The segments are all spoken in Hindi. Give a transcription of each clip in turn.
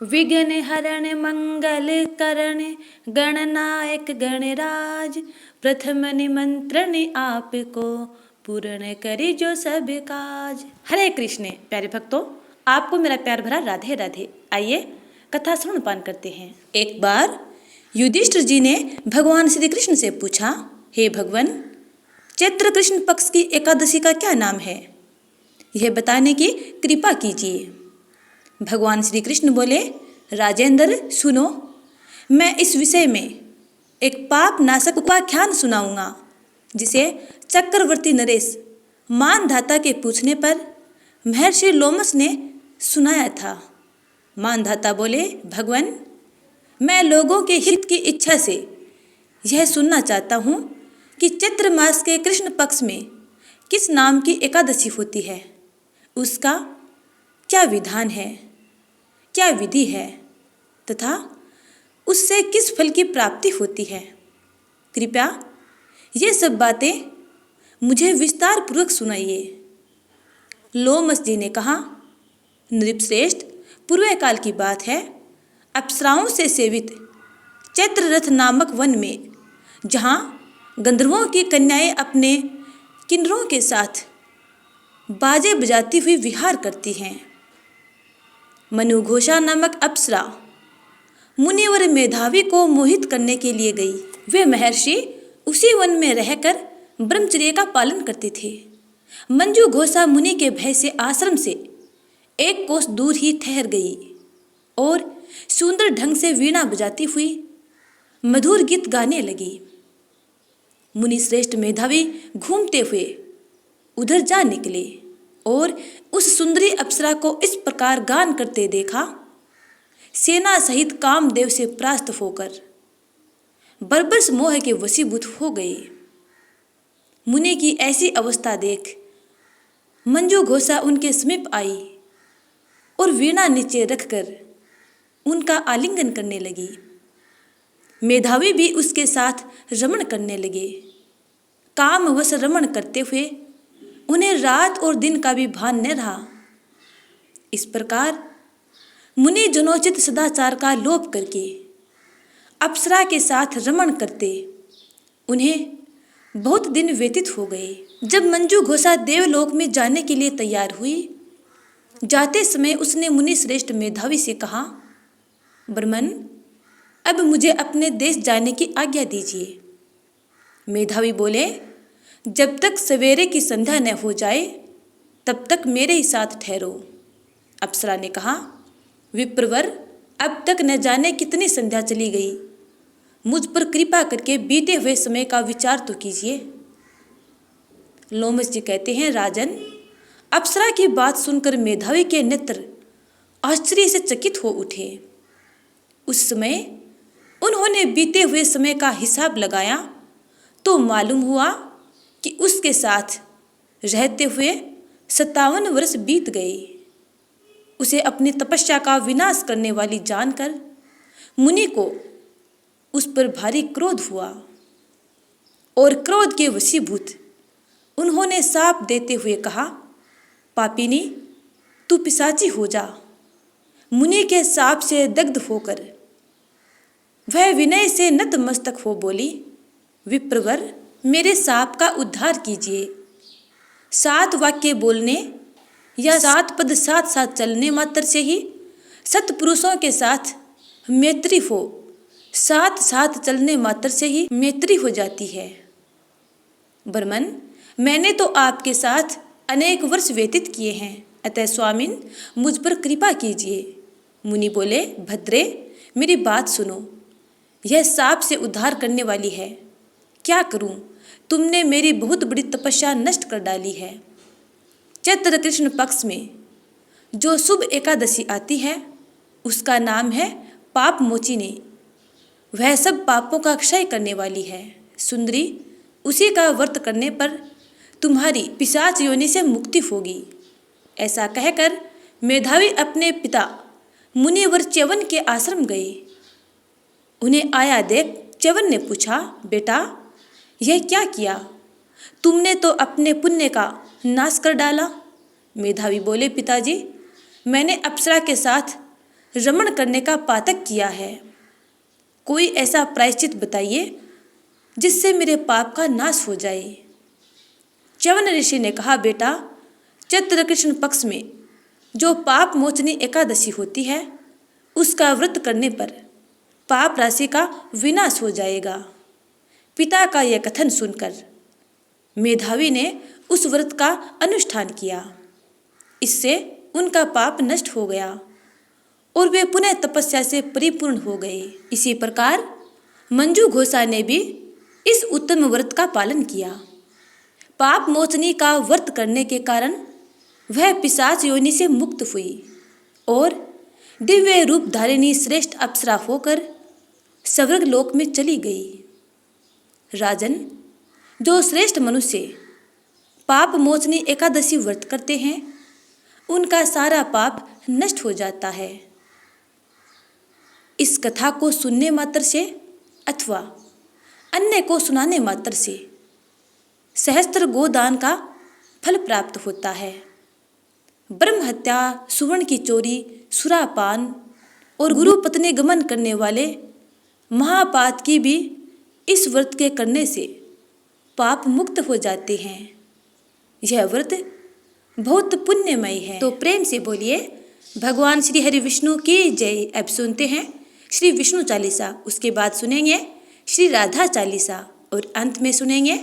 विघ्न हरण मंगल करण गणनायक गणराज, प्रथम निमंत्रण आपको पूर्ण करी जो सब काज। हरे कृष्ण। प्यारे भक्तों, आपको मेरा प्यार भरा राधे राधे। आइए कथा श्रवण पान करते हैं। एक बार युधिष्ठिर जी ने भगवान श्री कृष्ण से पूछा, हे भगवान, चैत्र कृष्ण पक्ष की एकादशी का क्या नाम है, यह बताने की कृपा कीजिए। भगवान श्री कृष्ण बोले, राजेंद्र सुनो, मैं इस विषय में एक पाप नाशक उपाख्यान सुनाऊंगा, जिसे चक्रवर्ती नरेश मानधाता के पूछने पर महर्षि लोमस ने सुनाया था। मानधाता बोले, भगवान, मैं लोगों के हित की इच्छा से यह सुनना चाहता हूँ कि चैत्र मास के कृष्ण पक्ष में किस नाम की एकादशी होती है, उसका क्या विधान है, क्या विधि है तथा उससे किस फल की प्राप्ति होती है। कृपया ये सब बातें मुझे विस्तार पूर्वक सुनाइए। लोमस जी ने कहा, नृपश्रेष्ठ, पूर्व काल की बात है, अप्सराओं से सेवित चैत्र रथ नामक वन में, जहाँ गंधर्वों की कन्याएं अपने किन्नरों के साथ बाजे बजाती हुई विहार करती हैं, मनुघोषा नामक अप्सरा मुनिवर मेधावी को मोहित करने के लिए गई। वे महर्षि उसी वन में रहकर ब्रह्मचर्य का पालन करते थे। मंजू घोषा मुनि के भय से आश्रम से एक कोस दूर ही ठहर गई और सुंदर ढंग से वीणा बजाती हुई मधुर गीत गाने लगी। मुनि श्रेष्ठ मेधावी घूमते हुए उधर जा निकले और उस सुंदरी अप्सरा को इस प्रकार गान करते देखा, सेना सहित कामदेव से परास्त होकर बरबस मोह के वशीभूत हो गए। मुनि की ऐसी अवस्था देख मंजू घोषा उनके समीप आई और वीणा नीचे रखकर उनका आलिंगन करने लगी। मेधावी भी उसके साथ रमण करने लगे। कामवश रमण करते हुए उन्हें रात और दिन का भी भान न रहा। इस प्रकार मुनि जनोचित सदाचार का लोप करके अप्सरा के साथ रमण करते उन्हें बहुत दिन व्यतीत हो गए। जब मंजू घोषा देवलोक में जाने के लिए तैयार हुई, जाते समय उसने मुनि श्रेष्ठ मेधावी से कहा, ब्रह्मन, अब मुझे अपने देश जाने की आज्ञा दीजिए। मेधावी बोले, जब तक सवेरे की संध्या न हो जाए तब तक मेरे ही साथ ठहरो। अप्सरा ने कहा, विप्रवर, अब तक न जाने कितनी संध्या चली गई, मुझ पर कृपा करके बीते हुए समय का विचार तो कीजिए। लोमस जी कहते हैं, राजन, अप्सरा की बात सुनकर मेधावी के नेत्र आश्चर्य से चकित हो उठे। उस समय उन्होंने बीते हुए समय का हिसाब लगाया तो मालूम हुआ कि उसके साथ रहते हुए 57 वर्ष बीत गए। उसे अपनी तपस्या का विनाश करने वाली जानकर मुनि को उस पर भारी क्रोध हुआ और क्रोध के वशीभूत उन्होंने शाप देते हुए कहा, पापिनी, तू पिशाची हो जा। मुनि के शाप से दग्ध होकर वह विनय से नतमस्तक हो बोली, विप्रवर, मेरे शाप का उद्धार कीजिए। 7 वाक्य बोलने या 7 पद साथ साथ चलने मात्र से ही सत्पुरुषों के साथ मैत्री हो, साथ साथ चलने मात्र से ही मैत्री हो जाती है। ब्रह्मन, मैंने तो आपके साथ अनेक वर्ष व्यतीत किए हैं, अतः स्वामिन मुझ पर कृपा कीजिए। मुनि बोले, भद्रे, मेरी बात सुनो, यह शाप से उद्धार करने वाली है। क्या करूं, तुमने मेरी बहुत बड़ी तपस्या नष्ट कर डाली है। चैत्र कृष्ण पक्ष में जो शुभ एकादशी आती है उसका नाम है पाप मोचिनी। वह सब पापों का क्षय करने वाली है। सुंदरी, उसी का व्रत करने पर तुम्हारी पिशाच योनि से मुक्ति होगी। ऐसा कहकर मेधावी अपने पिता मुनिवर च्यवन के आश्रम गए। उन्हें आया देख च्यवन ने पूछा, बेटा, यह क्या किया? तुमने तो अपने पुण्य का नाश कर डाला। मेधावी बोले, पिताजी, मैंने अप्सरा के साथ रमण करने का पातक किया है। कोई ऐसा प्रायश्चित बताइए जिससे मेरे पाप का नाश हो जाए। च्यवन ऋषि ने कहा, बेटा, चैत्र कृष्ण पक्ष में जो पाप मोचनी एकादशी होती है उसका व्रत करने पर पाप राशि का विनाश हो जाएगा। पिता का यह कथन सुनकर मेधावी ने उस व्रत का अनुष्ठान किया। इससे उनका पाप नष्ट हो गया और वे पुनः तपस्या से परिपूर्ण हो गए। इसी प्रकार मंजू घोषा ने भी इस उत्तम व्रत का पालन किया। पाप मोचनी का व्रत करने के कारण वह पिशाच योनि से मुक्त हुई और दिव्य रूप धारिणी श्रेष्ठ अप्सरा होकर स्वर्ग लोक में चली गई। राजन, जो श्रेष्ठ मनुष्य पाप मोचनी एकादशी व्रत करते हैं उनका सारा पाप नष्ट हो जाता है। इस कथा को सुनने मात्र से अथवा अन्य को सुनाने मात्र से सहस्त्र गोदान का फल प्राप्त होता है। ब्रह्म हत्या, सुवर्ण की चोरी, सुरापान और गुरु पत्नी गमन करने वाले महापात की भी इस व्रत के करने से पाप मुक्त हो जाते हैं। यह व्रत बहुत पुण्यमय है। तो प्रेम से बोलिए भगवान श्री हरि विष्णु की जय। अब सुनते हैं श्री विष्णु चालीसा, उसके बाद सुनेंगे श्री राधा चालीसा और अंत में सुनेंगे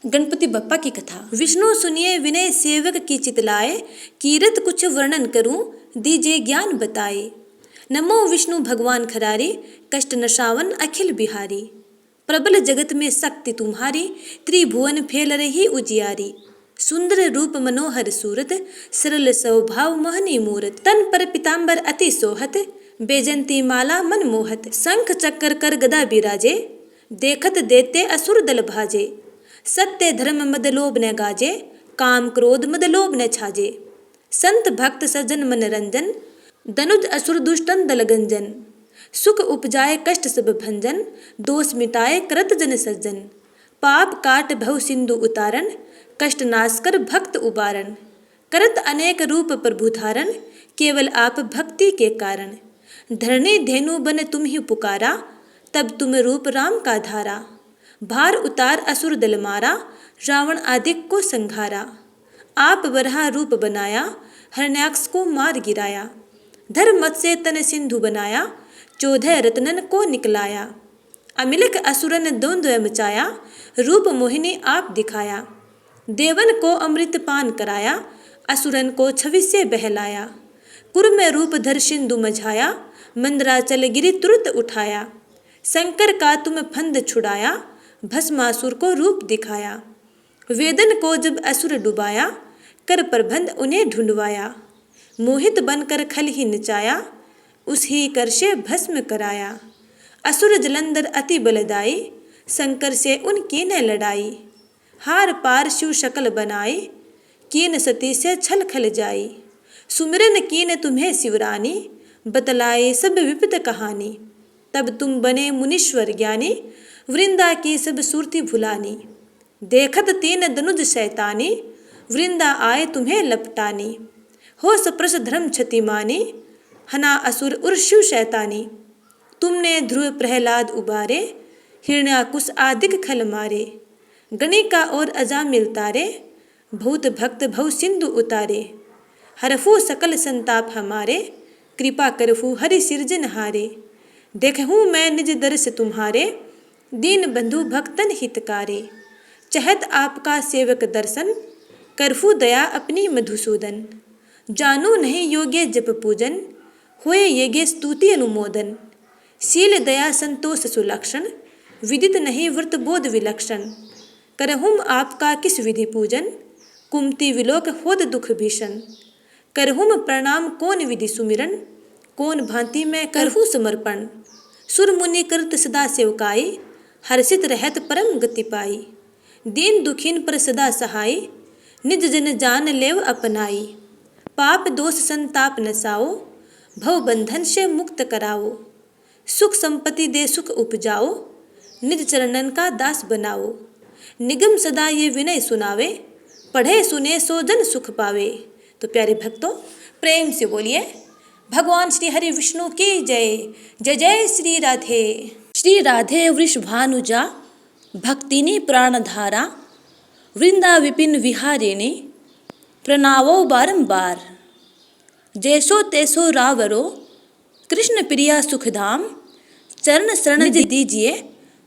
गणपति बप्पा की कथा। विष्णु सुनिए विनय सेवक की चितलाए, कीरत कुछ वर्णन करूं दीजिए ज्ञान बताए। नमो विष्णु भगवान खरारी, कष्ट नशावन अखिल बिहारी। प्रबल जगत में शक्ति तुम्हारी, त्रिभुवन फैल रही उजियारी। सुंदर रूप मनोहर सूरत, सरल स्वभाव मोहनी मूरत। तन पर पीताम्बर अति सोहत, बेजंती माला मन मोहत। शंख चक्कर कर गदा बिराजे, देखत देते असुर दल भाजे। सत्य धर्म मद लोभ न गाजे, काम क्रोध मद लोभ न छाजे। संत भक्त सज्जन मन रंजन, दनुज असुर दुष्टन दल गंजन। सुख उपजाए कष्ट सब भंजन, दोष मिटाए करत जन सज्जन। पाप काट भव सिंधु उतारन, कष्ट नाश कर भक्त उबारन। करत अनेक रूप प्रभु धारण, केवल आप भक्ति के कारण। धरणी धेनु बन तुम ही पुकारा, तब तुम रूप राम का धारा। भार उतार असुर दल मारा, रावण आदिक को संघारा। आप वराह रूप बनाया, हरण्याक्ष को मार गिराया। धर्म मत से तन सिंधु बनाया, 14 रत्नन को निकलाया। अमिलक असुरन द्वंद्व मचाया, रूप मोहिनी आप दिखाया। देवन को अमृत पान कराया, असुरन को छवि से बहलाया। कुर्म रूप धर सिंधु मझाया, मंदराचल गिरि तुरत उठाया। शंकर का तुम फंद छुड़ाया, भस्मासुर को रूप दिखाया। वेदन को जब असुर डुबाया, कर प्रबंध उन्हें ढूंढवाया। मोहित बनकर खल ही नचाया, उस ही कर से भस्म कराया। असुर जलंधर अति बलदाई, शंकर से उनकी न लड़ाई। हार पार शिव शकल बनाई, कीन सती से छल खल जाई। सुमिरन कीन तुम्हें शिवरानी, बतलाए सब विपद कहानी। तब तुम बने मुनीश्वर ज्ञानी, वृंदा की सब सुरती भुलानी। देखत तीन दनुज शैतानी, वृंदा आए तुम्हें लपटानी। हो सप्रस धर्म क्षति मानी, हना असुर उर शिव शैतानी। तुमने ध्रुव प्रहलाद उबारे, हिरण्याकुश आदिक खल मारे। गणिका और अजामिल तारे, भूत भक्त भव सिंधु उतारे। हरफू सकल संताप हमारे, कृपा करफू हरि सिरजनहारे। देखूँ मैं निज दर्श तुम्हारे, दीन बंधु भक्तन हितकारे। चहत आपका सेवक दर्शन, करफू दया अपनी मधुसूदन। जानू नहीं योग्य जप पूजन, होए यज्ञ स्तुति अनुमोदन। शील दया संतोष सुलक्षण, विदित नहीं व्रत बोध विलक्षण। करहुम आपका किस विधि पूजन, कुमति विलोक होद दुख भीषण। करहुम प्रणाम कौन विधि सुमिरन, कौन भांति में करहु समर्पण। सुर मुनि करत सदा सेवकाई, हर्षित रहत परम गति पाई। दीन दुखीन पर सदा सहाय, निज जन जान लेव अपनाई। पाप दोष संताप नसाओ, भव बंधन से मुक्त कराओ। सुख संपत्ति दे सुख उपजाओ, निज चरणन का दास बनाओ। निगम सदा ये विनय सुनावे, पढ़े सुने सो जन सुख पावे। तो प्यारे भक्तों, प्रेम से बोलिए भगवान श्री हरि विष्णु की जय। जय जय श्री राधे। श्री राधे वृषभानुजा भक्तिनी प्राणधारा वृंदा विपिन विहारिणी प्रणावो बारंबार। जैसो तैसो रावरो कृष्ण प्रिया सुखधाम चरण शरण दीजिए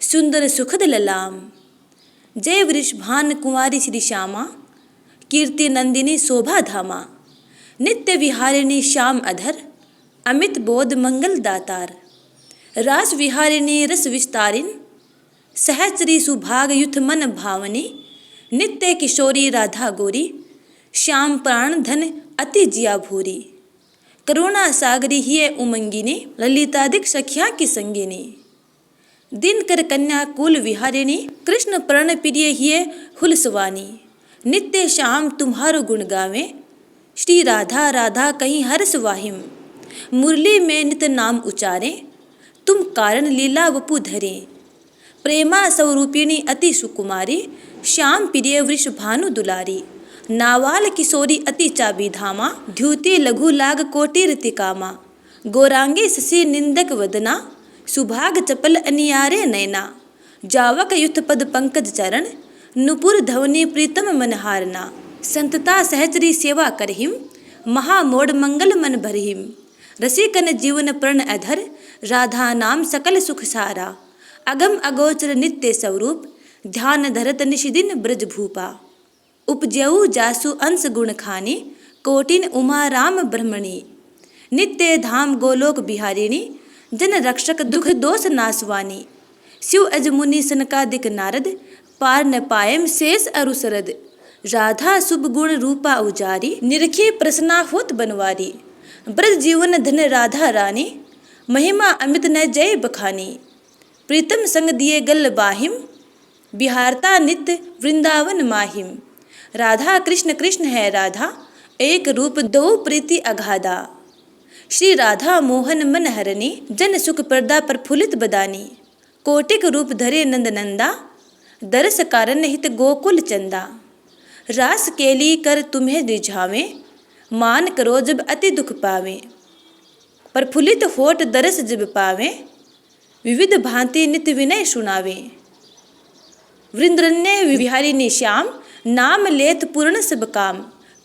सुंदर सुखद ललाम। जय वृषभान कुमारी श्री श्यामा कीर्ति नंदिनी शोभा धामा नित्य विहारिणी श्याम अधर अमित बोध मंगल दातार। रास विहारिणी रस विस्तारिन सहचरी सुभाग युथ मन भावनी नित्य किशोरी राधा गोरी श्याम प्राण धन अति जिया भूरी। करुणा सागरी हिय उमंगिनी ललितादिक सखिया की संगिनी। दिन कर कन्या कुल विहारिणी कृष्ण प्रण प्रिय हिय हुलसवानी। नित्य श्याम तुम्हारो गुण गावे श्री राधा राधा कहीं हर्ष वाहिम। मुरली में नित नाम उचारे तुम कारण लीला वपु धरे। प्रेमा स्वरूपिणी अति सुकुमारी श्याम प्रिय वृषभानु दुलारी। नावाल किशोरी अति चाबी धामा द्युति लघु लाग कोटि रतिकामा। गौरांगी शशि निंदक वदना सुभाग चपल अनियारे नैना। जावक युथ पद पंकज चरण नुपुर धवनी प्रीतम मनहारना। संतता सहचरी सेवा करहिम महामोड़ मंगल मन भरहिम। रसिकन जीवन प्रण अधर राधा नाम सकल सुख सारा। अगम अगोचर नित्य स्वरूप ध्यान धरत निशिदिन ब्रज भूपा। उपजऊ जासु अंश गुण खानी कोटिन उमा राम ब्रह्मणी। नित्य धाम गोलोक बिहारिणी जन रक्षक दुख दोष नासवानी। शिव अजमुनि सनकादिक नारद पार न पायम शेष अरुसरद। राधा शुभ गुण रूपा उजारी निरखी प्रसन्ना होत बनवारी। ब्रज जीवन धन राधा रानी महिमा अमित न जय बखानी। प्रीतम संग दिए गल बाहिम बिहारता नित्य वृंदावन माहिम। राधा कृष्ण कृष्ण है राधा एक रूप दो प्रीति अगाधा। श्री राधा मोहन मन हरनी जन सुख प्रदा प्रफुल्लित बदानी। कोटिक रूप धरे नंद नंदा दरस कारण हित गोकुल चंदा। रास केली कर तुम्हें रिझावे मान करो जब अति दुख पावे। प्रफुल्लित होठ दरस जब पावे विविध भांति नित्य विनय सुनावे। वृंद्रन्य विहारिणी श्याम नाम लेत पूर्ण सब काम।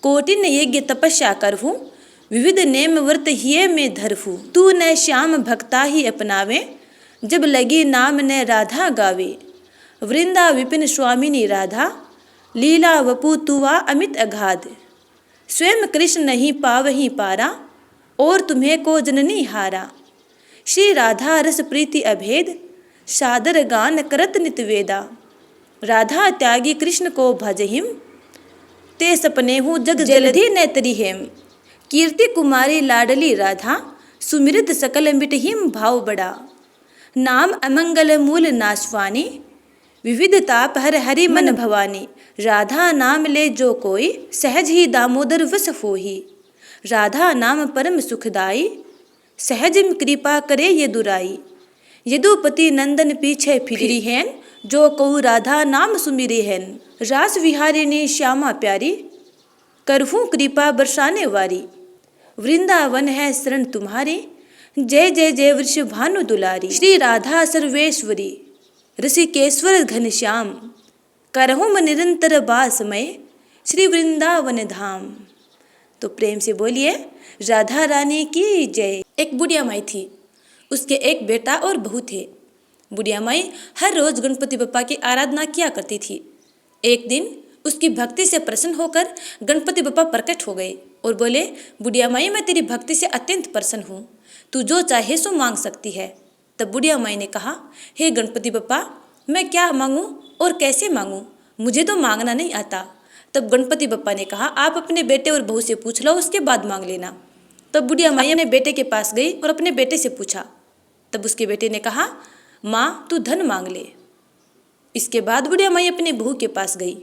कोटिन यज्ञ तपस्या करहूँ विविध नेम व्रत हिये में धरहूँ। तू न श्याम भक्ता ही अपनावे जब लगी नाम न राधा गावे। वृंदा विपिन स्वामिनी राधा लीला वपु तुवा अमित अगाध। स्वयं कृष्ण नहीं पावही पारा और तुम्हें को जननी हारा। श्री राधा रस प्रीति अभेद सादर गान करत नित वेदा। राधा त्यागी कृष्ण को भजहिम ते सपने हूँ जग जलधि न तरिहेम। कीर्ति कुमारी लाडली राधा सुमिरत सकल मिटहिम भाव बड़ा। नाम अमंगल मूल नाशवानी विविध ताप हर हरि मन भवानी। राधा नाम ले जो कोई सहज ही दामोदर वस होही। राधा नाम परम सुखदाई सहज कृपा करे ये दुराई। यदुपति नंदन पीछे फिरी हैन जो कऊ राधा नाम सुमिरे हैन। रास विहारिणी श्यामा प्यारी करहूँ कृपा बरसाने वारी। वृंदावन है शरण तुम्हारी जय जय जय वृषभानु दुलारी। श्री राधा सर्वेश्वरी ऋषिकेश्वर घनश्याम करहुम निरंतर बासमय श्री वृंदावन धाम। तो प्रेम से बोलिए राधा रानी की जय। एक बुढ़िया माई थी, उसके एक बेटा और बहू थे। बुढ़िया माई हर रोज गणपति बप्पा की आराधना किया करती थी। एक दिन उसकी भक्ति से प्रसन्न होकर गणपति बप्पा प्रकट हो गए और बोले, बुढ़िया माई मैं तेरी भक्ति से अत्यंत प्रसन्न हूँ, तू जो चाहे सो मांग सकती है। तब बुढ़िया माई ने कहा, हे गणपति बप्पा मैं क्या मांगूं और कैसे मांगूं, मुझे तो मांगना नहीं आता। तब गणपति बप्पा ने कहा, आप अपने बेटे और बहू से पूछ लो, उसके बाद मांग लेना। तब बुढ़िया माई अपने बेटे के पास गई और अपने बेटे से पूछा। तब उसके बेटे ने कहा, माँ तू धन मांग ले। इसके बाद बुढ़िया माई अपने बहू के पास गई,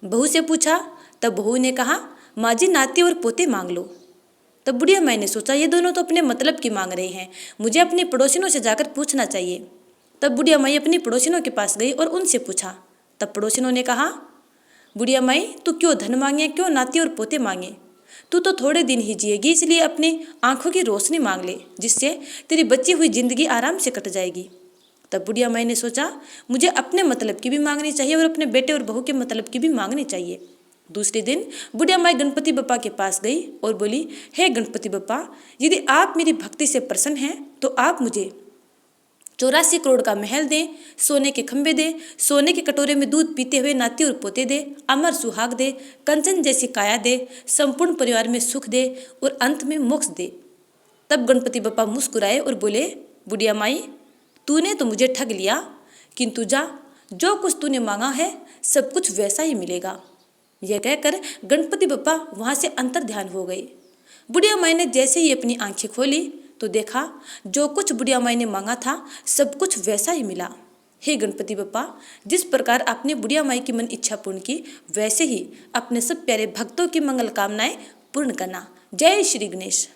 बहू से पूछा। तब बहू ने कहा, माँ जी नाती और पोते मांग लो। तब बुढ़िया माई ने सोचा, ये दोनों तो अपने मतलब की मांग रहे हैं, मुझे अपने पड़ोसिनों से जाकर पूछना चाहिए। तब बुढ़िया माई अपनी पड़ोसिनों के पास गई और उनसे पूछा। तब पड़ोसिनों ने कहा, बुढ़िया माई तू क्यों धन मांगे, क्यों नाती और पोते मांगे, तू तो थोड़े दिन ही जिएगी, इसलिए अपनी आंखों की रोशनी मांग ले, जिससे तेरी बची हुई जिंदगी आराम से कट जाएगी। तब बुढ़िया माई ने सोचा, मुझे अपने मतलब की भी मांगनी चाहिए और अपने बेटे और बहू के मतलब की भी मांगनी चाहिए। दूसरे दिन बुढ़िया माई गणपति बप्पा के पास गई और बोली, हे गणपति बप्पा, यदि आप मेरी भक्ति से प्रसन्न हैं तो आप मुझे 84 करोड़ का महल दें, सोने के खंभे दे, सोने के कटोरे में दूध पीते हुए नाती और पोते दे, अमर सुहाग दे, कंचन जैसी काया दे, संपूर्ण परिवार में सुख दे और अंत में मोक्ष दे। तब गणपति बप्पा मुस्कुराए और बोले, बुढ़िया माई, तूने तो मुझे ठग लिया, किंतु जा, जो कुछ तूने मांगा है सब कुछ वैसा ही मिलेगा। यह कहकर गणपति बप्पा वहाँ से अंतर ध्यान हो गए। बुढ़िया माई ने जैसे ही अपनी आंखें खोली तो देखा, जो कुछ बुढ़िया माई ने मांगा था सब कुछ वैसा ही मिला। हे गणपति बप्पा, जिस प्रकार आपने बुढ़िया माई की मन इच्छा पूर्ण की, वैसे ही अपने सब प्यारे भक्तों की मंगल कामनाएं पूर्ण करना। जय श्री गणेश।